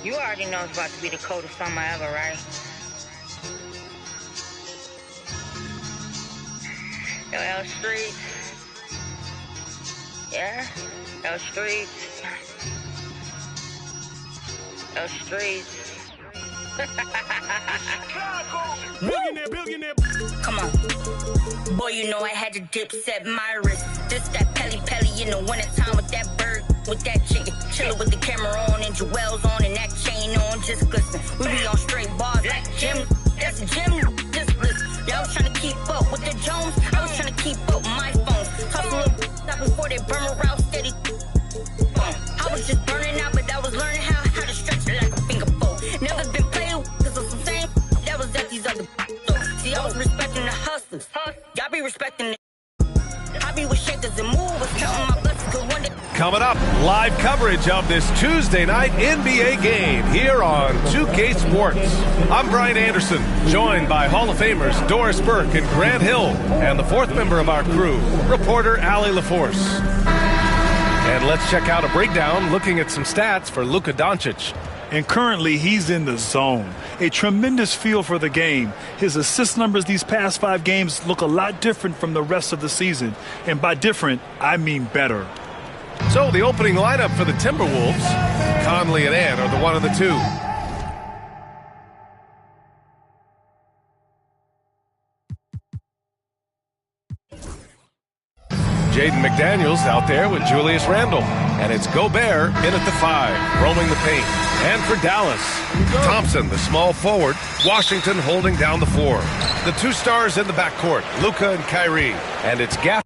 You already know it's about to be the coldest summer ever, right? Yo, L Street. Yeah? L Street. L Street. Billionaire. Come on. Boy, you know I had to dip, set my wrist. This that Pelly in the wintertime with that bird, with that chicken. Chillin' with the camera on and jewels on and that chain on, just glisten. We be on straight bars like Jim. That's a gym, just listen. Y'all was trying to keep up with the Jones. I was trying to keep up with my phone. Toss a little out before they burn around steady. I was just burning out, but I was learning how to stretch it like a finger fold. Never been playing cause of some same that was at these other. See, I was respecting the hustlers. Y'all be respecting it. I be with shakers and movers, counting my blessings to one day. Coming up, live coverage of this Tuesday night NBA game here on 2K Sports. I'm Brian Anderson, joined by Hall of Famers Doris Burke and Grant Hill, and the fourth member of our crew, reporter Allie LaForce. And let's check out a breakdown looking at some stats for Luka Doncic. And currently, he's in the zone. A tremendous feel for the game. His assist numbers these past 5 games look a lot different from the rest of the season. And by different, I mean better. So the opening lineup for the Timberwolves, Conley and Ant are the one of the two. Jaden McDaniels out there with Julius Randle. And it's Gobert in at the 5, roaming the paint. And for Dallas, Thompson, the small forward, Washington holding down the 4. The 2 stars in the backcourt, Luka and Kyrie. And it's Gafford.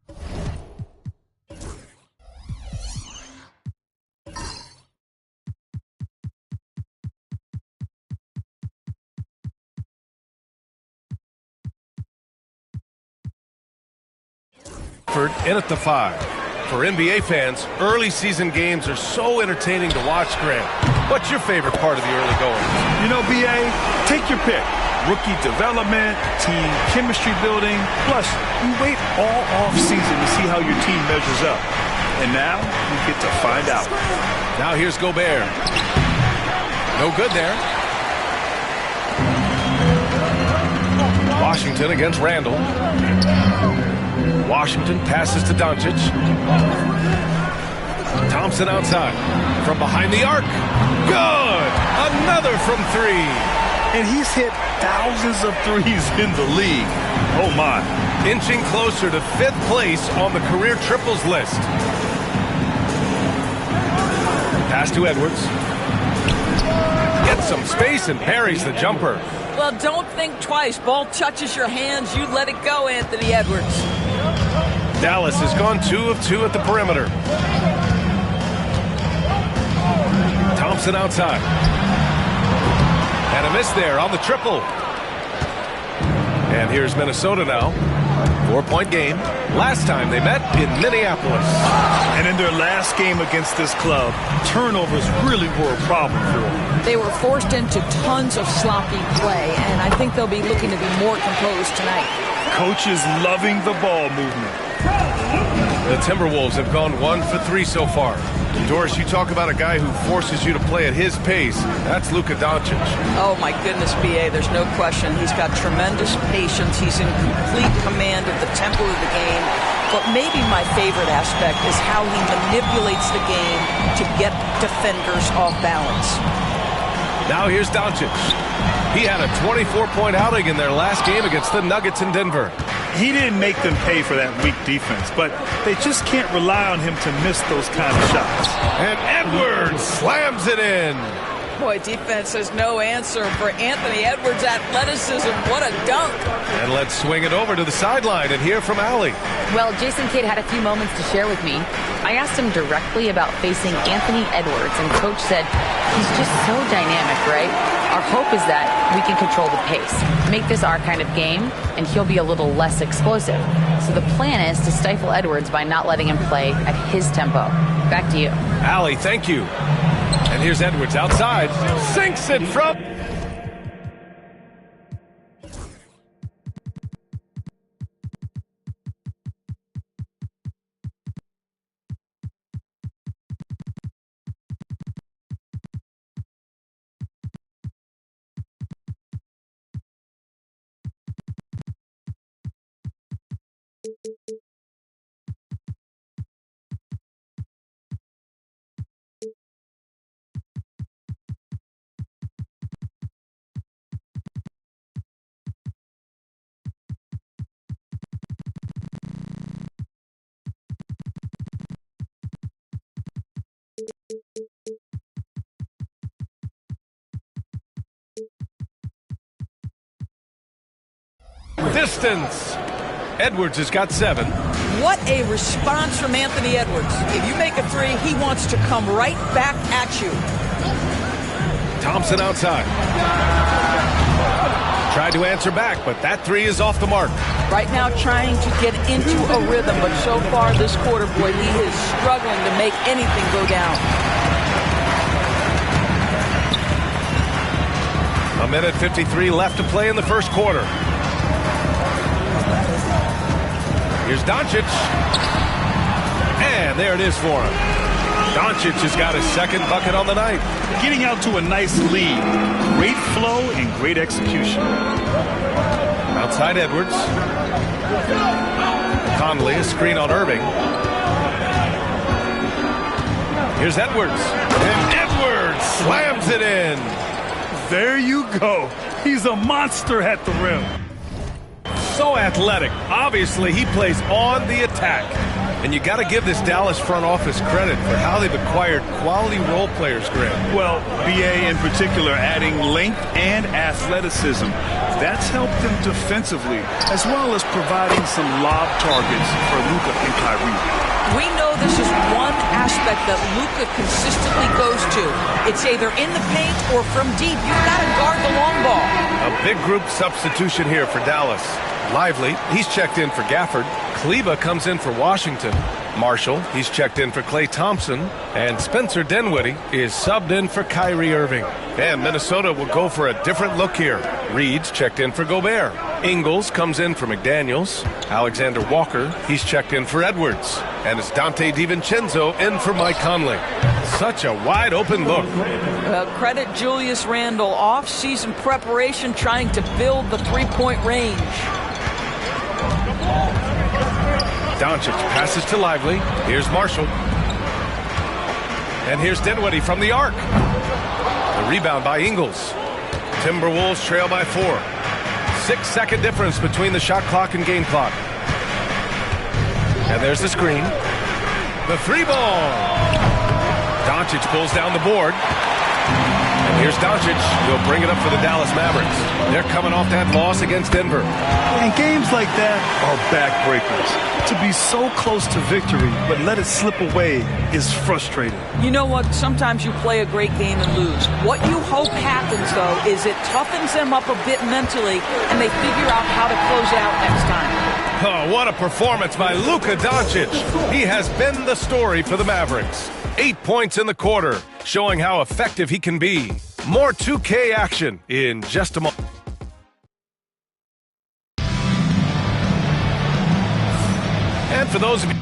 In at the 5. For NBA fans, early season games are so entertaining to watch, Grant. What's your favorite part of the early going? You know, BA, take your pick. Rookie development, team chemistry building. Plus, you wait all off season to see how your team measures up. And now, you get to find out. Now here's Gobert. No good there. Washington against Randle. Washington passes to Doncic. Thompson outside. From behind the arc. Good! Another from 3. And he's hit thousands of threes in the league. Oh, my. Inching closer to 5th place on the career triples list. Pass to Edwards. Gets some space and parries the jumper. Well, don't think twice. Ball touches your hands, you let it go, Anthony Edwards. Dallas has gone 2 of 2 at the perimeter. Thompson outside. And a miss there on the triple. And here's Minnesota now. 4-point game. Last time they met in Minneapolis. And in their last game against this club, turnovers really were a problem for them. They were forced into tons of sloppy play, and I think they'll be looking to be more composed tonight. Coaches loving the ball movement. The Timberwolves have gone 1 for 3 so far. Doris, you talk about a guy who forces you to play at his pace. That's Luka Doncic. Oh, my goodness, B.A., there's no question. He's got tremendous patience. He's in complete command of the tempo of the game. But maybe my favorite aspect is how he manipulates the game to get defenders off balance. Now here's Doncic. He had a 24-point outing in their last game against the Nuggets in Denver. He didn't make them pay for that weak defense, but they just can't rely on him to miss those kind of shots. And Edwards slams it in. Boy, defense has no answer for Anthony Edwards' athleticism. What a dunk. And let's swing it over to the sideline and hear from Allie. Well, Jason Kidd had a few moments to share with me. I asked him directly about facing Anthony Edwards, and Coach said he's just so dynamic, right? Our hope is that we can control the pace, make this our kind of game, and he'll be a little less explosive. So the plan is to stifle Edwards by not letting him play at his tempo. Back to you. Allie, thank you. And here's Edwards outside. Sinks it from Distance. Edwards has got 7. What a response from Anthony Edwards. If you make a 3, he wants to come right back at you. Thompson outside. Tried to answer back, but that 3 is off the mark. Right now trying to get into a rhythm, but so far this quarter, boy, he is struggling to make anything go down. A minute 53 left to play in the first quarter. Here's Doncic. And there it is for him. Doncic has got his second bucket on the night. Getting out to a nice lead. Great flow and great execution. Outside Edwards. Conley, a screen on Irving. Here's Edwards. And Edwards slams it in. There you go. He's a monster at the rim. So athletic. Obviously, he plays on the attack. And you got to give this Dallas front office credit for how they've acquired quality role players, Greg. Well, BA in particular adding length and athleticism. That's helped them defensively, as well as providing some lob targets for Luka and Kyrie. We know this is one aspect that Luka consistently goes to. It's either in the paint or from deep. You've got to guard the long ball. A big group substitution here for Dallas. Lively, he's checked in for Gafford. Kleba comes in for Washington. Marshall, he's checked in for Klay Thompson. And Spencer Dinwiddie is subbed in for Kyrie Irving. And Minnesota will go for a different look here. Reed's checked in for Gobert. Ingles comes in for McDaniels. Alexander Walker, he's checked in for Edwards. And it's Dante DiVincenzo in for Mike Conley. Such a wide open look. Credit Julius Randle. Off-season preparation trying to build the three-point range. Doncic passes to Lively. Here's Marshall. And here's Dinwiddie from the arc. The rebound by Ingles. Timberwolves trail by 4. 6-second difference between the shot clock and game clock. And there's the screen. The 3-ball. Doncic pulls down the board. And here's Doncic. He'll bring it up for the Dallas Mavericks. They're coming off that loss against Denver. And games like that are backbreakers. To be so close to victory, but let it slip away is frustrating. You know what? Sometimes you play a great game and lose. What you hope happens, though, is it toughens them up a bit mentally, and they figure out how to close out next time. Oh, what a performance by Luka Doncic. He has been the story for the Mavericks. 8 points in the quarter, showing how effective he can be. More 2K action in just a moment. And for those of you...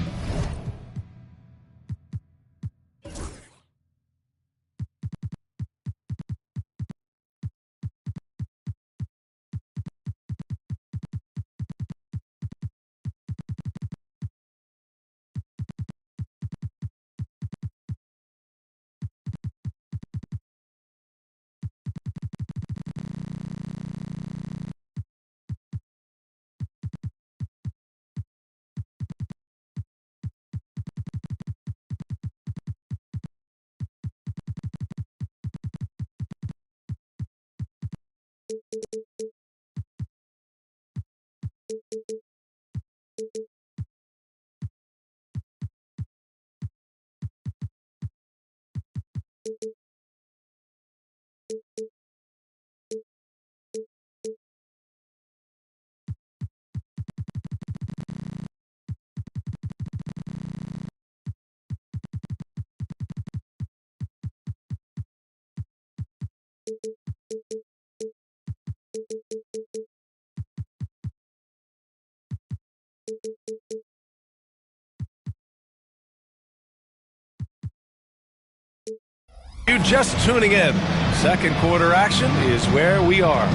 You just tuning in. Second quarter action is where we are.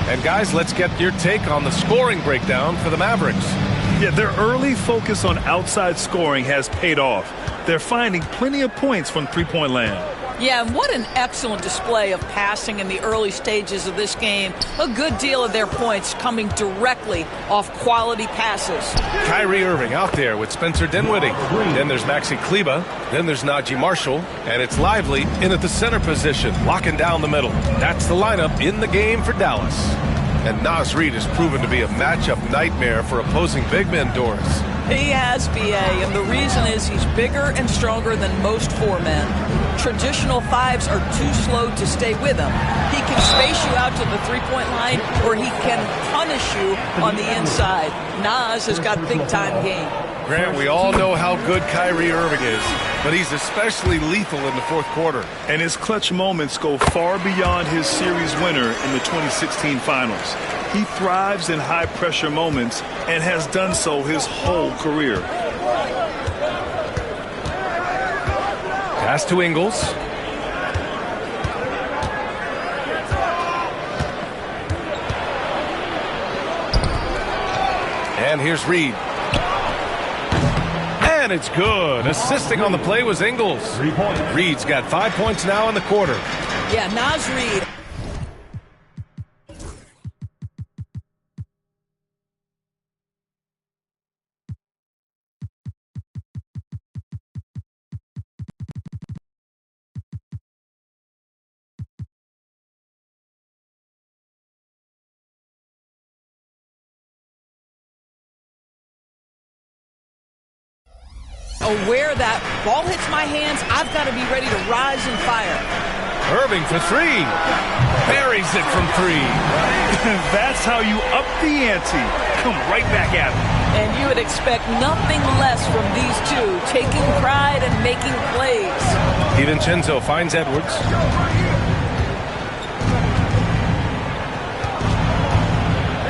And guys, let's get your take on the scoring breakdown for the Mavericks. Yeah, their early focus on outside scoring has paid off. They're finding plenty of points from three-point land. Yeah, and what an excellent display of passing in the early stages of this game. A good deal of their points coming directly off quality passes. Kyrie Irving out there with Spencer Dinwiddie. Then there's Maxi Kleba. Then there's Najee Marshall. And it's Lively in at the center position, locking down the middle. That's the lineup in the game for Dallas. And Naz Reid has proven to be a matchup nightmare for opposing big men, Doris. He has, B.A., and the reason is he's bigger and stronger than most 4 men. Traditional 5s are too slow to stay with him. He can space you out to the three-point line, or he can punish you on the inside. Naz has got big-time game. Grant, we all know how good Kyrie Irving is, but he's especially lethal in the fourth quarter. And his clutch moments go far beyond his series winner in the 2016 finals. He thrives in high-pressure moments and has done so his whole career. Pass to Ingles. And here's Reid. And it's good. Assisting on the play was Ingles. Reid's got 5 points now in the quarter. Yeah, Naz Reid. Aware that ball hits my hands, I've got to be ready to rise and fire. Irving for 3. Buries it from 3. That's how you up the ante. Come right back at him. And you would expect nothing less from these two, taking pride and making plays. DiVincenzo finds Edwards.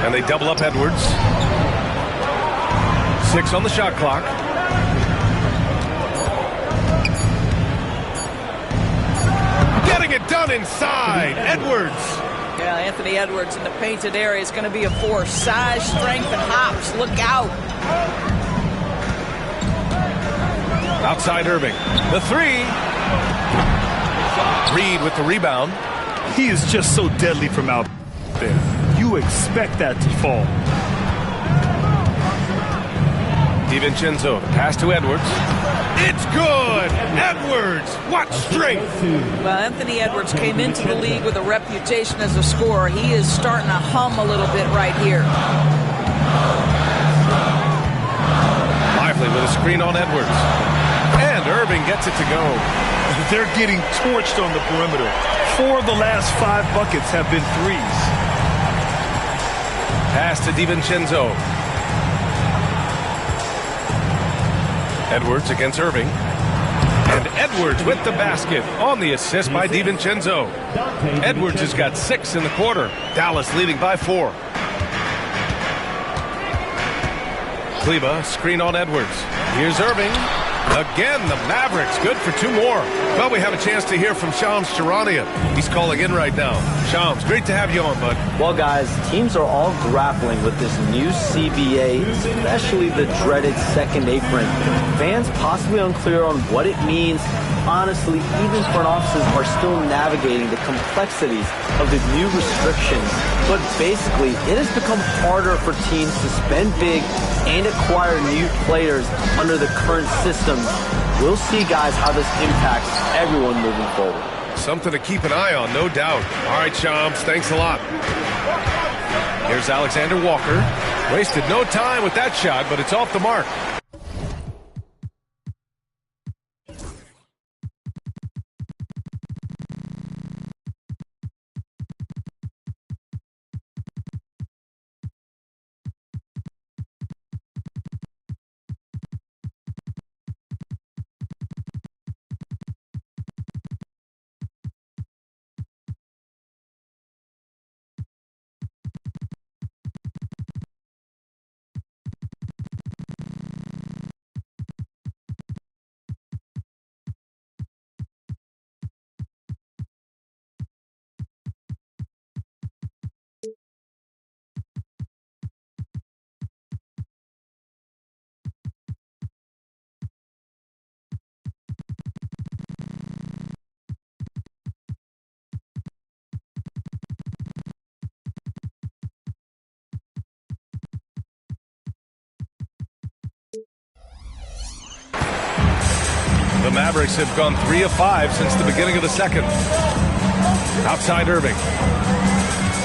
And they double up Edwards. 6 on the shot clock. Getting it done inside. Edwards. Yeah, Anthony Edwards in the painted area is going to be a force. Size, strength, and hops. Look out. Outside Irving. The 3. Reid with the rebound. He is just so deadly from out there. You expect that to fall. DiVincenzo, pass to Edwards. It's good! Edwards! What strength! Well, Anthony Edwards came into the league with a reputation as a scorer. He is starting to hum a little bit right here. Lively with a screen on Edwards. And Irving gets it to go. They're getting torched on the perimeter. 4 of the last 5 buckets have been threes. Pass to DiVincenzo. Edwards against Irving. And Edwards with the basket on the assist by DiVincenzo. Edwards has got 6 in the quarter. Dallas leading by 4. Kleba, screen on Edwards. Here's Irving. Again, the Mavericks good for 2 more. Well, we have a chance to hear from Shams Charania. He's calling in right now. Shams, great to have you on, bud. Well, guys, teams are all grappling with this new CBA, especially the dreaded second apron. Fans possibly unclear on what it means. Honestly, even front offices are still navigating the complexities of the new restrictions. But basically, it has become harder for teams to spend big and acquire new players under the current system. We'll see, guys, how this impacts everyone moving forward. Something to keep an eye on, no doubt. All right, Shams, thanks a lot. Here's Alexander Walker. Wasted no time with that shot, but it's off the mark. The Mavericks have gone 3 of 5 since the beginning of the second. Outside Irving.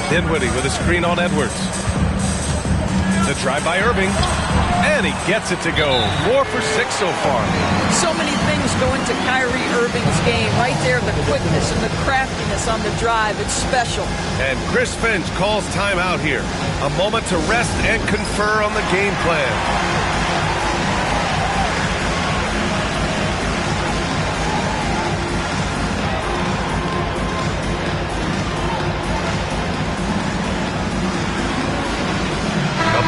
Dinwiddie with a screen on Edwards. The drive by Irving. And he gets it to go. 4 for 6 so far. So many things go into Kyrie Irving's game. Right there, the quickness and the craftiness on the drive. It's special. And Chris Finch calls timeout here. A moment to rest and confer on the game plan.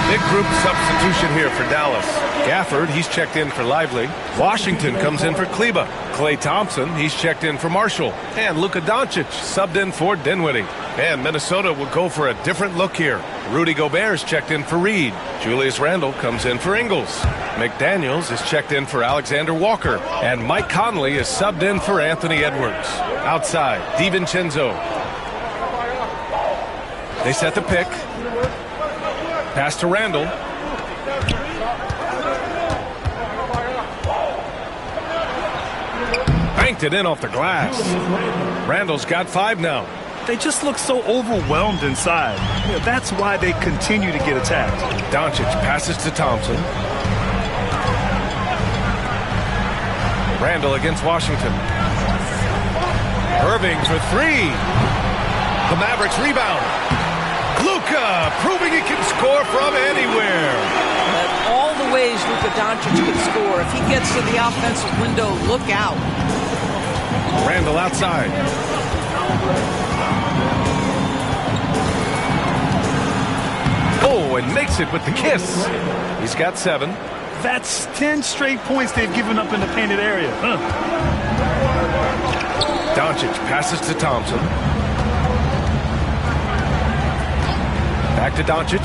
Big group substitution here for Dallas. Gafford, he's checked in for Lively. Washington comes in for Kleba. Klay Thompson, he's checked in for Marshall. And Luka Doncic subbed in for Dinwiddie. And Minnesota will go for a different look here. Rudy Gobert's checked in for Reed. Julius Randle comes in for Ingles. McDaniels is checked in for Alexander Walker. And Mike Conley is subbed in for Anthony Edwards. Outside, DiVincenzo. They set the pick. Pass to Randle. Banked it in off the glass. Randle's got 5 now. They just look so overwhelmed inside. That's why they continue to get attacked. Doncic passes to Thompson. Randle against Washington. Irving for 3. The Mavericks rebound. Luka proving he can score from anywhere. All the ways Luka Doncic can score. If he gets to the offensive window, look out. Randle outside. Oh, and makes it with the kiss. He's got 7. That's 10 straight points they've given up in the painted area. Doncic passes to Thompson. Back to Doncic.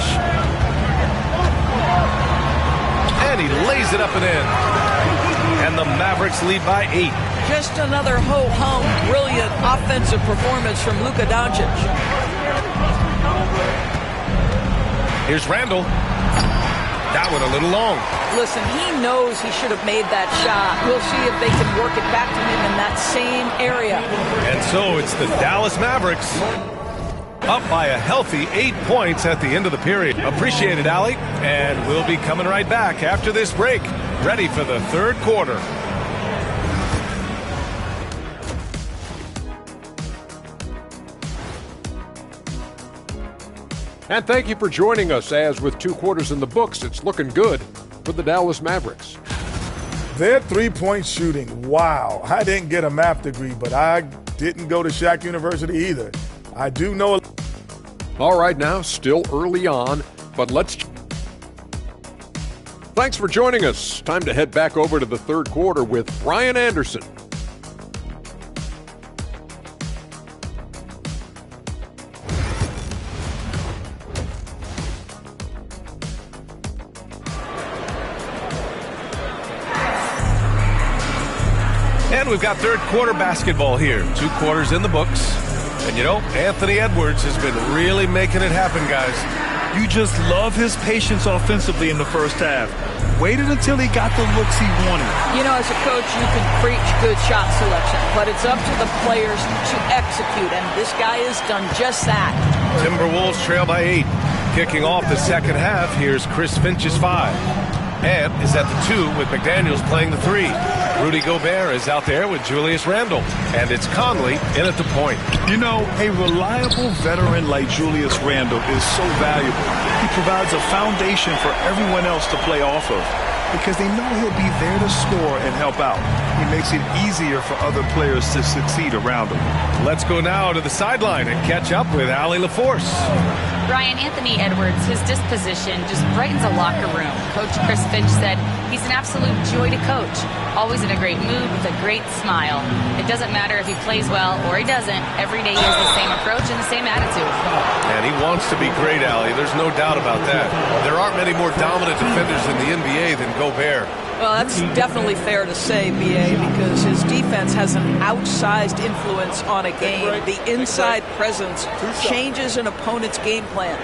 And he lays it up and in. And the Mavericks lead by 8. Just another ho-hum, brilliant offensive performance from Luka Doncic. Here's Randle. That one a little long. Listen, he knows he should have made that shot. We'll see if they can work it back to him in that same area. And so it's the Dallas Mavericks up by a healthy 8 points at the end of the period. Appreciate it, Allie. And we'll be coming right back after this break. Ready for the third quarter. And thank you for joining us, as with 2 quarters in the books, it's looking good for the Dallas Mavericks. Their three-point shooting, wow. I didn't get a math degree, but I didn't go to Shaq University either. I do know. All right, now, still early on, but let's... Thanks for joining us. Time to head back over to the third quarter with Brian Anderson. And we've got third quarter basketball here. 2 quarters in the books. And you know, Anthony Edwards has been really making it happen, guys. You just love his patience offensively in the first half. Waited until he got the looks he wanted. You know, as a coach, you can preach good shot selection, but it's up to the players to execute, and this guy has done just that. Timberwolves trail by 8. Kicking off the second half, here's Chris Finch's 5. And is at the 2 with McDaniels playing the 3. Rudy Gobert is out there with Julius Randle. And it's Conley in at the point. You know, a reliable veteran like Julius Randle is so valuable. He provides a foundation for everyone else to play off of, because they know he'll be there to score and help out. He makes it easier for other players to succeed around him. Let's go now to the sideline and catch up with Allie LaForce. Brian, Anthony Edwards, his disposition just brightens a locker room. Coach Chris Finch said he's an absolute joy to coach. Always in a great mood with a great smile. It doesn't matter if he plays well or he doesn't. Every day he has the same approach and the same attitude. And he wants to be great, Allie. There's no doubt about that. There aren't many more dominant defenders in the NBA than Gobert. Well, that's definitely fair to say, B.A., because his defense has an outsized influence on a game. The inside presence changes an opponent's game plan.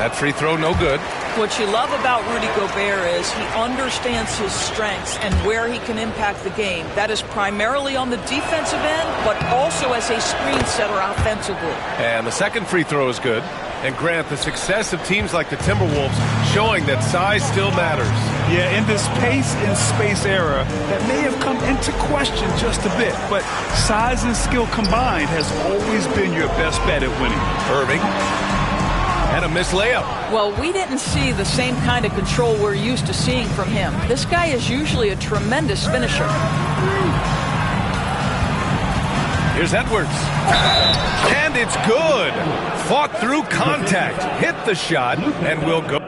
That free throw no good. What you love about Rudy Gobert is he understands his strengths and where he can impact the game. That is primarily on the defensive end, but also as a screen setter offensively. And the second free throw is good. And Grant, the success of teams like the Timberwolves showing that size still matters. Yeah, in this pace and space era, that may have come into question just a bit, but size and skill combined has always been your best bet at winning. Irving. And a missed layup. Well, we didn't see the same kind of control we're used to seeing from him. This guy is usually a tremendous finisher. Here's Edwards. And it's good. Fought through contact. Hit the shot and will go.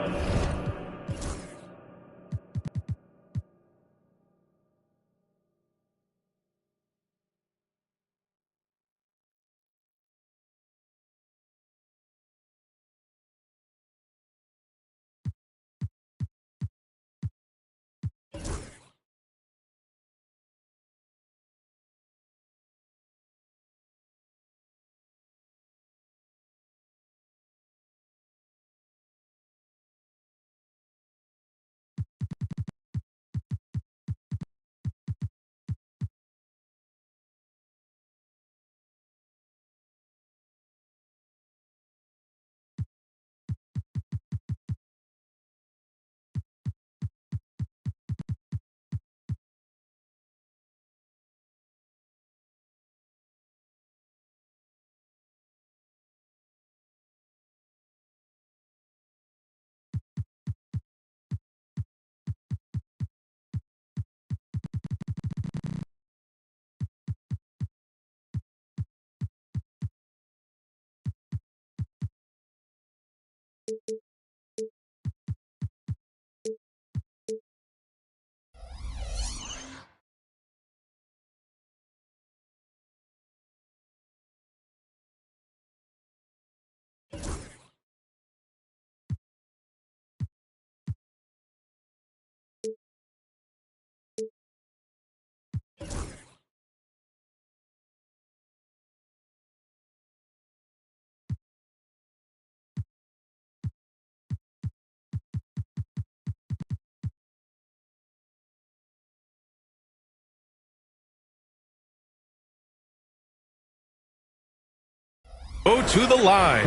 Go to the line.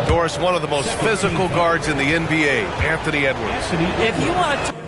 Doris, one of the most physical guards in the NBA, Anthony Edwards. If you want to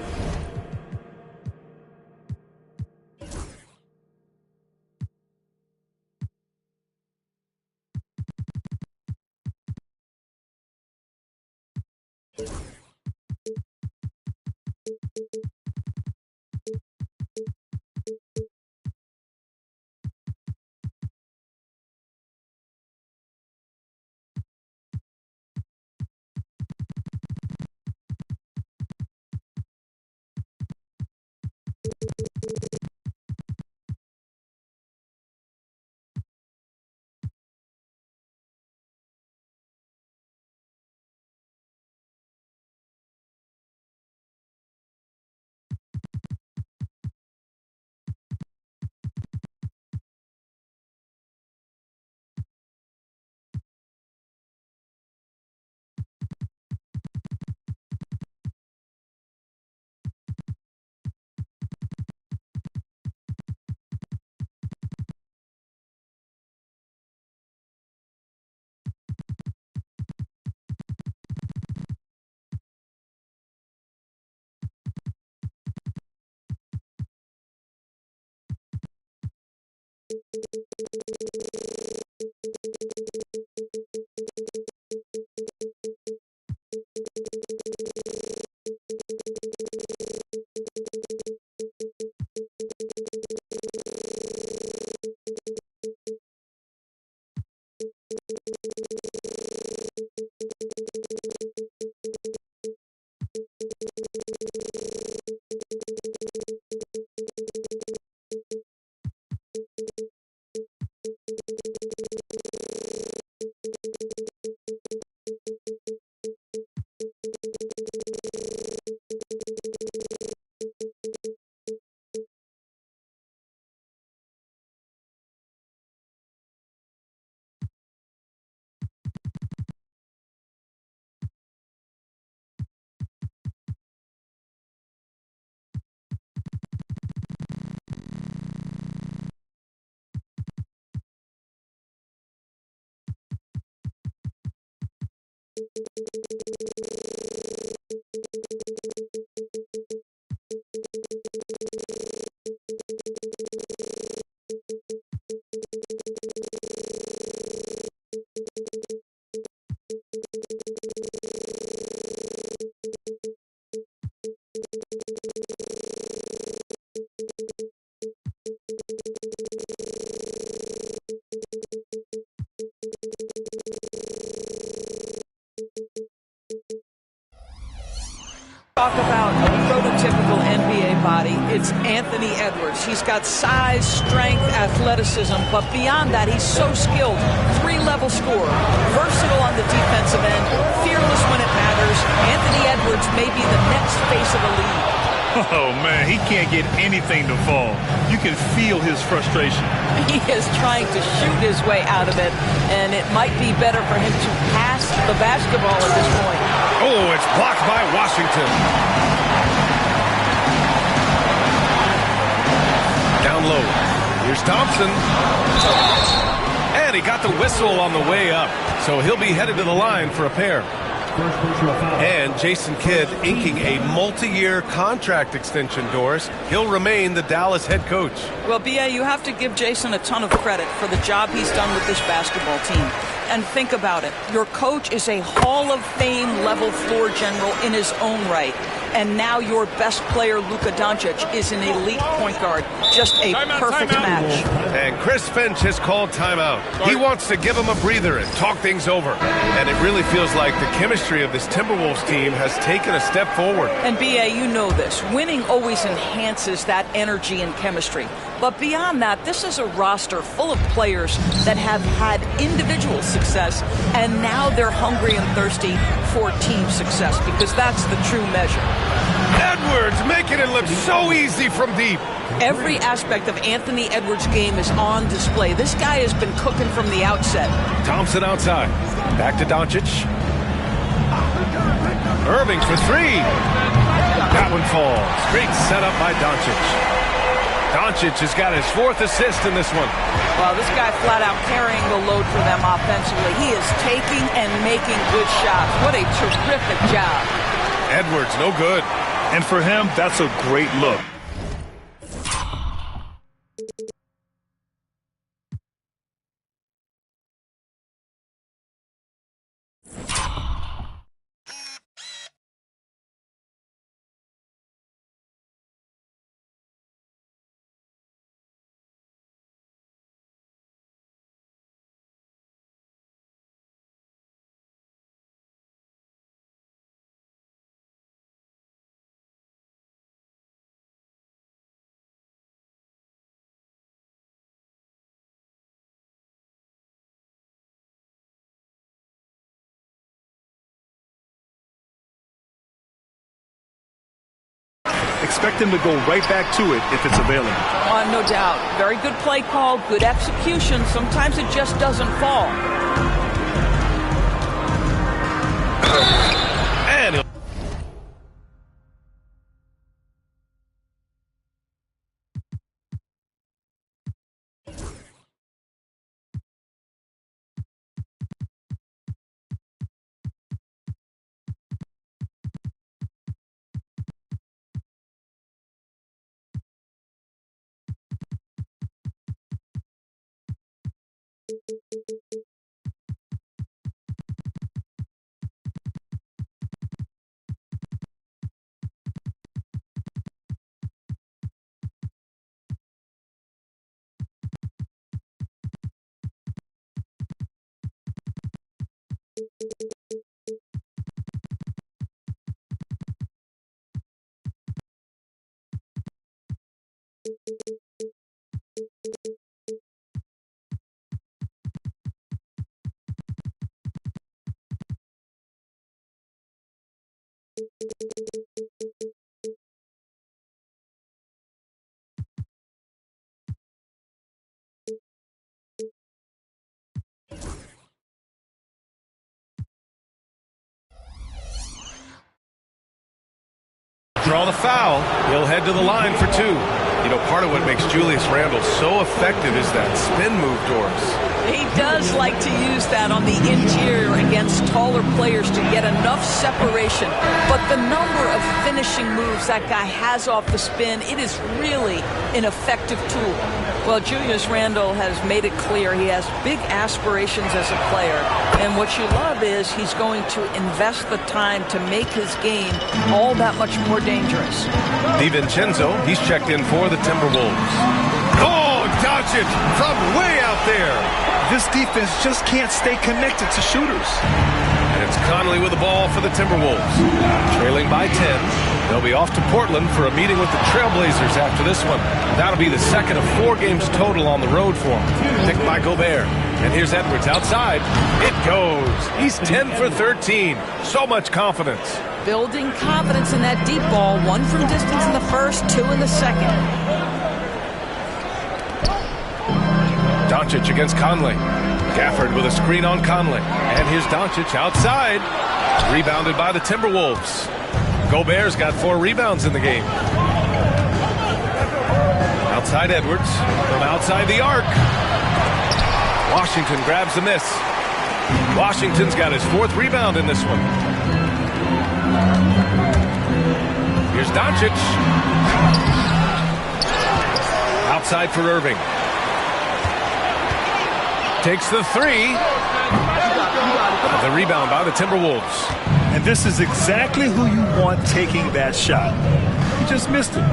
Talk about a prototypical NBA body. It's Anthony Edwards. He's got size, strength, athleticism, but beyond that, he's so skilled. 3-level scorer, versatile on the defensive end, fearless when it matters. Anthony Edwards may be the next face of the league. Oh, man, he can't get anything to fall. You can feel his frustration. He is trying to shoot his way out of it, and it might be better for him to pass the basketball at this point. Oh, it's blocked by Washington. Down low. Here's Thompson. And he got the whistle on the way up. So he'll be headed to the line for a pair. And Jason Kidd inking a multi-year contract extension, Doris. He'll remain the Dallas head coach. Well, B.A., you have to give Jason a ton of credit for the job he's done with this basketball team. And think about it. Your coach is a Hall of Fame level floor general in his own right. And now your best player, Luka Doncic, is an elite point guard. Just a perfect match. And Chris Finch has called timeout. He wants to give him a breather and talk things over. And it really feels like the chemistry of this Timberwolves team has taken a step forward. And B.A., you know this. Winning always enhances that energy and chemistry. But beyond that, this is a roster full of players that have had individual success, and now they're hungry and thirsty for team success, because that's the true measure. Edwards making it look so easy from deep. Every aspect of Anthony Edwards' game is on display. This guy has been cooking from the outset. Thompson outside. Back to Doncic. Irving for three. That one falls. Great setup by Doncic. Doncic has got his 4th assist in this one. Well, this guy flat out carrying the load for them offensively. He is taking and making good shots. What a terrific job. Edwards, no good. And for him, that's a great look. Expect him to go right back to it if it's available. No doubt. Very good play call, good execution. Sometimes it just doesn't fall. And he'll draw the foul. He'll head to the line for two. You know, part of what makes Julius Randle so effective is that spin move, Doris. He does like to use that on the interior against taller players to get enough separation. But the number of finishing moves that guy has off the spin, it is really an effective tool. Well, Julius Randle has made it clear he has big aspirations as a player. And what you love is he's going to invest the time to make his game all that much more dangerous. DiVincenzo, he's checked in for the Timberwolves. Oh, Doncic from way out there. This defense just can't stay connected to shooters. And it's Conley with the ball for the Timberwolves. Trailing by 10. They'll be off to Portland for a meeting with the Trailblazers after this one. That'll be the second of 4 games total on the road for him. Picked by Gobert. And here's Edwards outside. It goes. He's 10 for 13. So much confidence. Building confidence in that deep ball. 1 from distance in the first, 2 in the second. Doncic against Conley. Gafford with a screen on Conley. And here's Doncic outside. Rebounded by the Timberwolves. Gobert's got 4 rebounds in the game. Outside Edwards. From outside the arc. Washington grabs the miss. Washington's got his 4th rebound in this one. Here's Doncic. Outside for Irving. Takes the 3. The rebound by the Timberwolves. And this is exactly who you want taking that shot. You just missed it.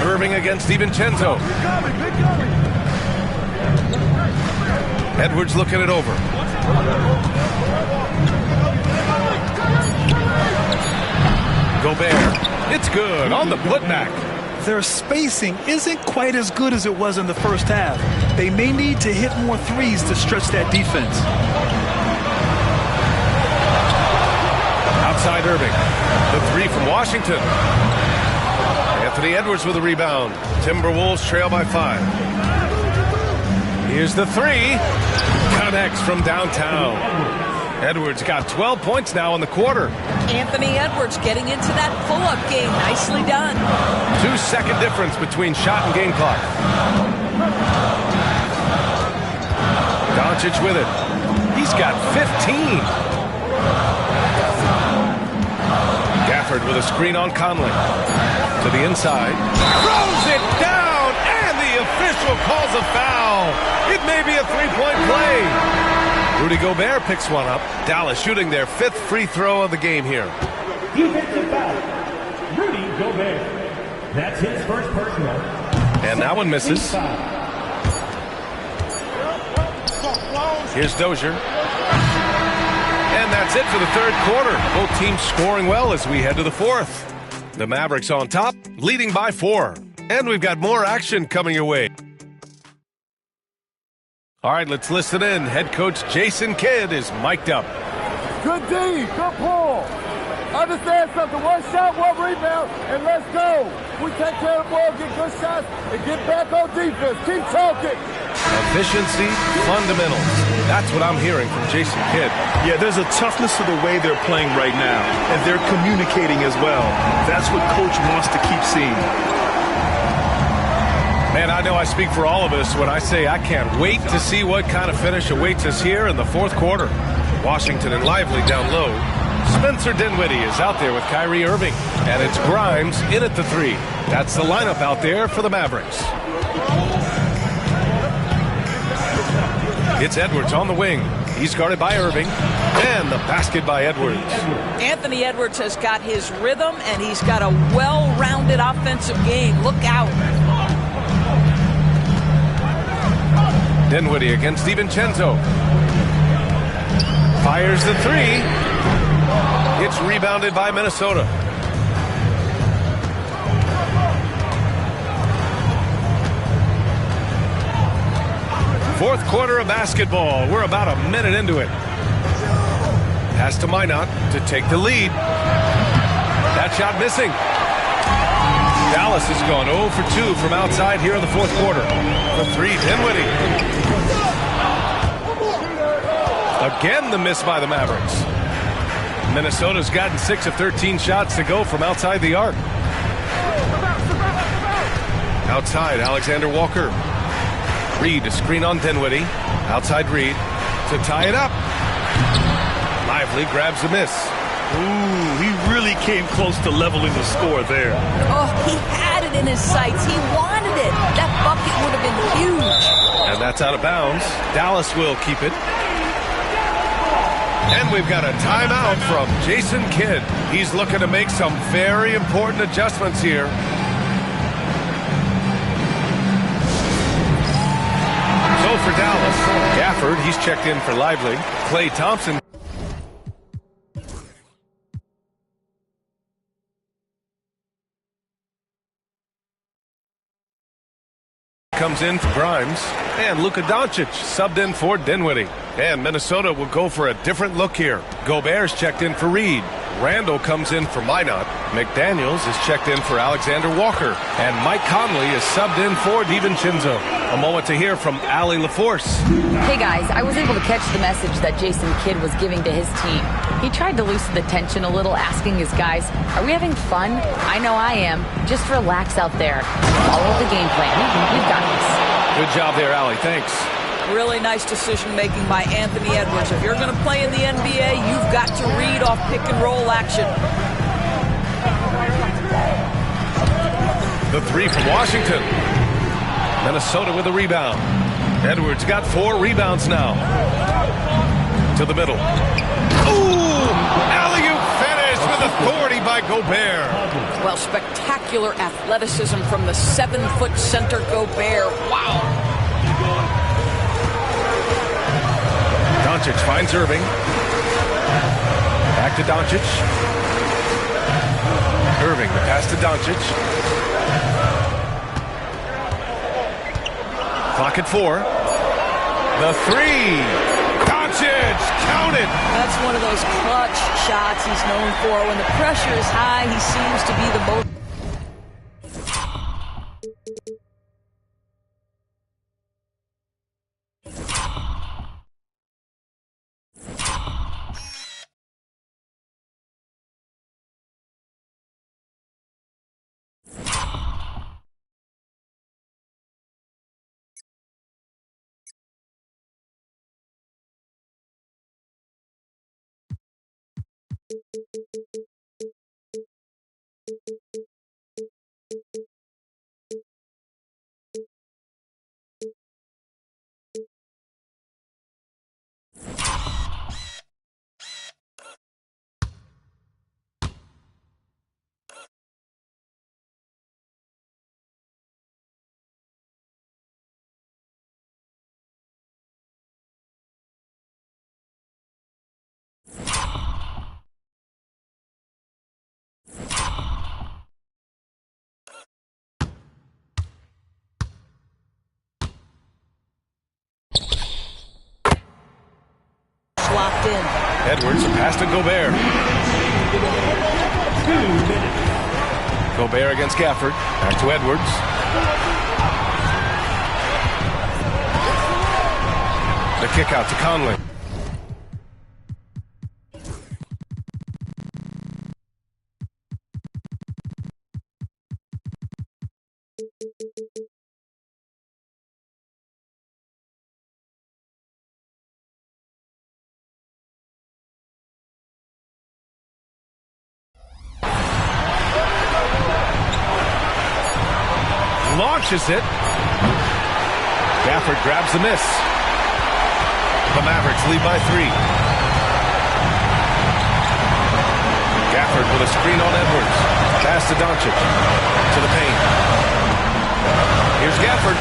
Irving against DiVincenzo. Edwards looking it over. Gobert. It's good on the putback. Their spacing isn't quite as good as it was in the first half. They may need to hit more threes to stretch that defense. Outside Irving. The 3 from Washington. Anthony Edwards with a rebound. Timberwolves trail by 5. Here's the 3. Connects from downtown. Edwards got 12 points now in the quarter. Anthony Edwards getting into that pull-up game. Nicely done. 2-second difference between shot and game clock. Doncic with it. He's got 15. Gafford with a screen on Conley. To the inside. Throws it down, and the official calls a foul. It may be a 3-point play. Rudy Gobert picks one up. Dallas shooting their 5th free throw of the game here. Defensive foul. Rudy Gobert. That's his first personal. And that one misses. Here's Dozier. And that's it for the 3rd quarter. Both teams scoring well as we head to the 4th. The Mavericks on top, leading by 4. And we've got more action coming your way. All right, let's listen in. Head coach Jason Kidd is mic'd up. Good D, good pull. Understand something, 1 shot, 1 rebound, and let's go. We take care of the ball, get good shots, and get back on defense. Keep talking. Efficiency, fundamentals. That's what I'm hearing from Jason Kidd. Yeah, there's a toughness to the way they're playing right now, and they're communicating as well. That's what coach wants to keep seeing. Man, I know I speak for all of us when I say I can't wait to see what kind of finish awaits us here in the 4th quarter. Washington and Lively down low. Spencer Dinwiddie is out there with Kyrie Irving. And it's Grimes in at the 3. That's the lineup out there for the Mavericks. It's Edwards on the wing. He's guarded by Irving. And the basket by Edwards. Anthony Edwards has got his rhythm, and he's got a well-rounded offensive game. Look out. Dinwiddie against DiVincenzo. Fires the 3. It's rebounded by Minnesota. Fourth quarter of basketball. We're about a minute into it. Pass to Minot to take the lead. That shot missing. Dallas has gone 0 for 2 from outside here in the 4th quarter. The 3, Dinwiddie. Again, the miss by the Mavericks. Minnesota's gotten 6 of 13 shots to go from outside the arc. Outside, Alexander Walker. Reed, a screen on Dinwiddie. Outside Reed to tie it up. Lively grabs the miss. Ooh, he really came close to leveling the score there. Oh, he had it in his sights. He wanted it. That bucket would have been huge. And that's out of bounds. Dallas will keep it. And we've got a timeout from Jason Kidd. He's looking to make some very important adjustments here. So for Dallas, Gafford, he's checked in for Lively. Klay Thompson. comes in for Grimes. And Luka Doncic subbed in for Dinwiddie. And Minnesota will go for a different look here. Gobert's checked in for Reed. Randall comes in for Minot. McDaniels is checked in for Alexander Walker. And Mike Conley is subbed in for DiVincenzo. A moment to hear from Allie LaForce. Hey guys, I was able to catch the message that Jason Kidd was giving to his team. He tried to loosen the tension a little, asking his guys, are we having fun? I know I am. Just relax out there. Follow the game plan. We've got this. Good job there, Allie. Thanks. Really nice decision-making by Anthony Edwards. If you're going to play in the NBA, you've got to read off pick-and-roll action. The three from Washington. Minnesota with a rebound. Edwards got 4 rebounds now. To the middle. Ooh! Alley-oop finish with authority by Gobert. Well, spectacular athleticism from the 7-foot center Gobert. Wow! Doncic finds Irving. Back to Doncic. Irving, the pass to Doncic. Clock at 4. The 3. Doncic, count it. That's one of those clutch shots he's known for. When the pressure is high, he seems to be the most... Locked in. Edwards, a pass to Gobert. Gobert against Gafford. Back to Edwards. The kick out to Conley. Launches it. Gafford grabs the miss. The Mavericks lead by 3. Gafford with a screen on Edwards. Pass to Doncic. To the paint. Here's Gafford.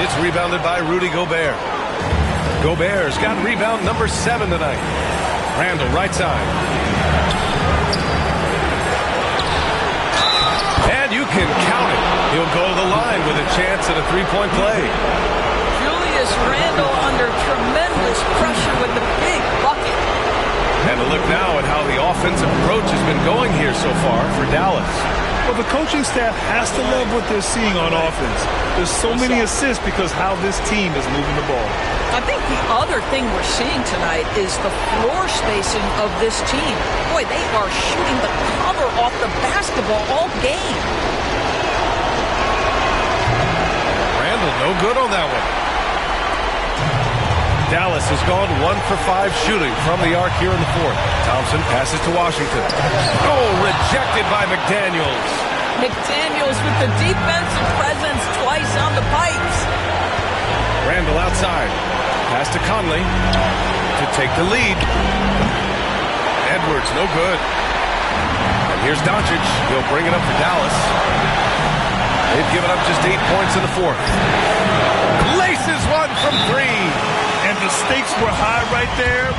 It's rebounded by Rudy Gobert. Gobert's got rebound number 7 tonight. Randall, right side. And you can count it. He'll go to the line with a chance at a 3-point play. Julius Randle under tremendous pressure with the big bucket. And a look now at how the offensive approach has been going here so far for Dallas. Well, the coaching staff has to love what they're seeing on offense. There's so many assists because how this team is moving the ball. I think the other thing we're seeing tonight is the floor spacing of this team. Boy, they are shooting the cover off the basketball all game. Randall, no good on that one. Dallas has gone 1 for 5 shooting from the arc here in the 4th. Thompson passes to Washington. Oh, rejected by McDaniels. McDaniels with the defensive presence twice on the pipes. Randall outside. Pass to Conley to take the lead. Edwards, no good. And here's Doncic. He'll bring it up for Dallas. They've given up just 8 points in the 4th. Laces one from 3. And the stakes were high right there.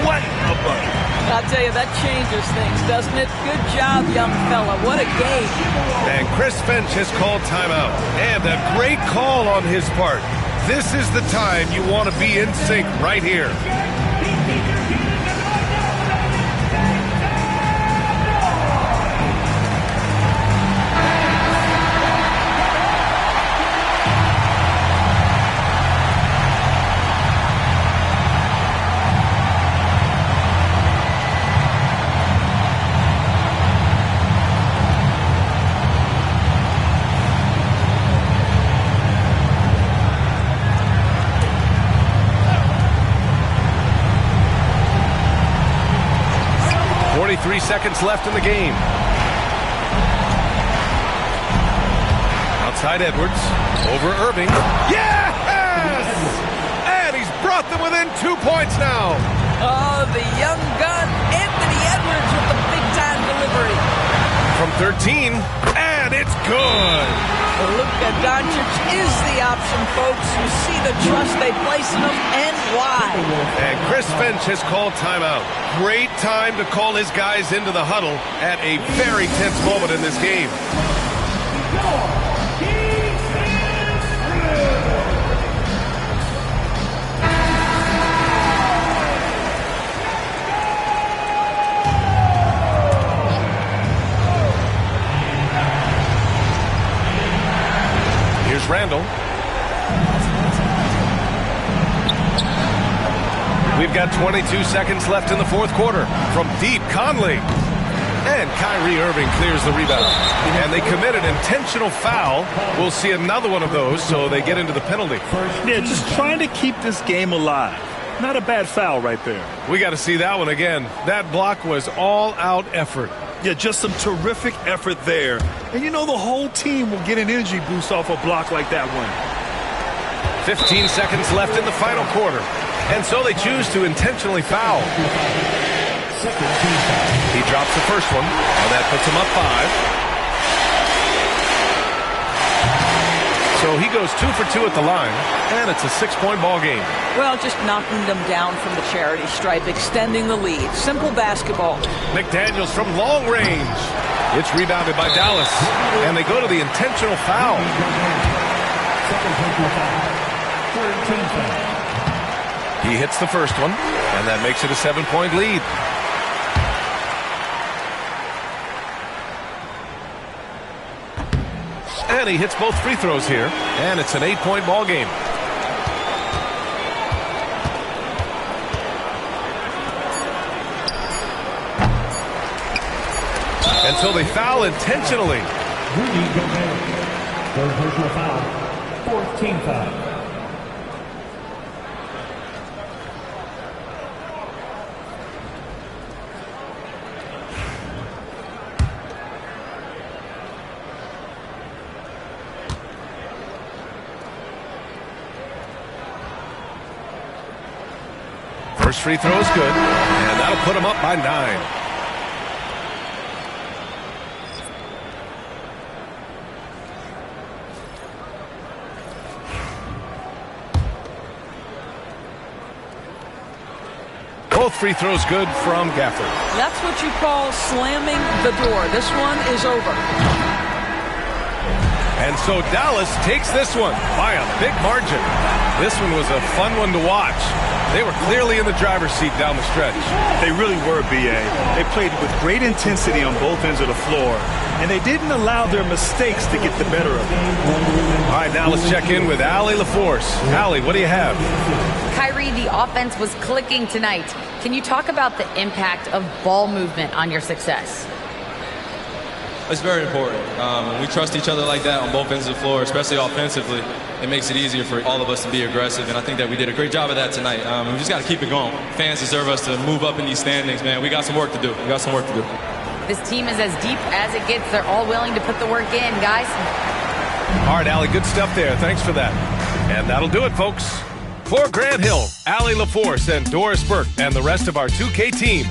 What a bucket. I'll tell you, that changes things, doesn't it? Good job, young fella. What a game. And Chris Finch has called timeout. And a great call on his part. This is the time you want to be in sync right here. Seconds left in the game. Outside Edwards. Over Irving. Yes! And he's brought them within 2 points now. Oh, the young gun, Anthony Edwards with the big-time delivery. From 13, and it's good. Luka Doncic is the option, folks. You see the trust they place in him and why. And Chris Finch has called timeout. Great time to call his guys into the huddle at a very tense moment in this game. Here's Randall. We've got 22 seconds left in the fourth quarter. From deep, Conley. And Kyrie Irving clears the rebound. And they commit an intentional foul. We'll see another one of those, so they get into the penalty. Yeah, just trying to keep this game alive. Not a bad foul right there. We got to see that one again. That block was all-out effort. Yeah, just some terrific effort there. And you know the whole team will get an energy boost off a block like that one. 15 seconds left in the final quarter. And so they choose to intentionally foul. He drops the first one, and that puts him up 5. So he goes 2 for 2 at the line, and it's a 6-point ball game. Well, just knocking them down from the charity stripe, extending the lead. Simple basketball. McDaniels from long range. It's rebounded by Dallas, and they go to the intentional foul. He hits the first one, and that makes it a 7-point lead. And he hits both free throws here, and it's an 8-point ball game. And so they foul intentionally. Third personal foul. Fourth team foul. First free throw is good, and that'll put him up by 9. Both free throws good from Gafford. That's what you call slamming the door. This one is over. And so Dallas takes this one by a big margin. This one was a fun one to watch. They were clearly in the driver's seat down the stretch. They really were, B.A. They played with great intensity on both ends of the floor, and they didn't allow their mistakes to get the better of them. All right, now let's check in with Allie LaForce. Allie, what do you have? Kyrie, the offense was clicking tonight. Can you talk about the impact of ball movement on your success? It's very important. When we trust each other like that on both ends of the floor, especially offensively, it makes it easier for all of us to be aggressive, and I think that we did a great job of that tonight. We just got to keep it going. Fans deserve us to move up in these standings, man. We got some work to do. We got some work to do. This team is as deep as it gets. They're all willing to put the work in, guys. All right, Allie, good stuff there. Thanks for that. And that'll do it, folks. For Grant Hill, Allie LaForce, and Doris Burke, and the rest of our 2K team,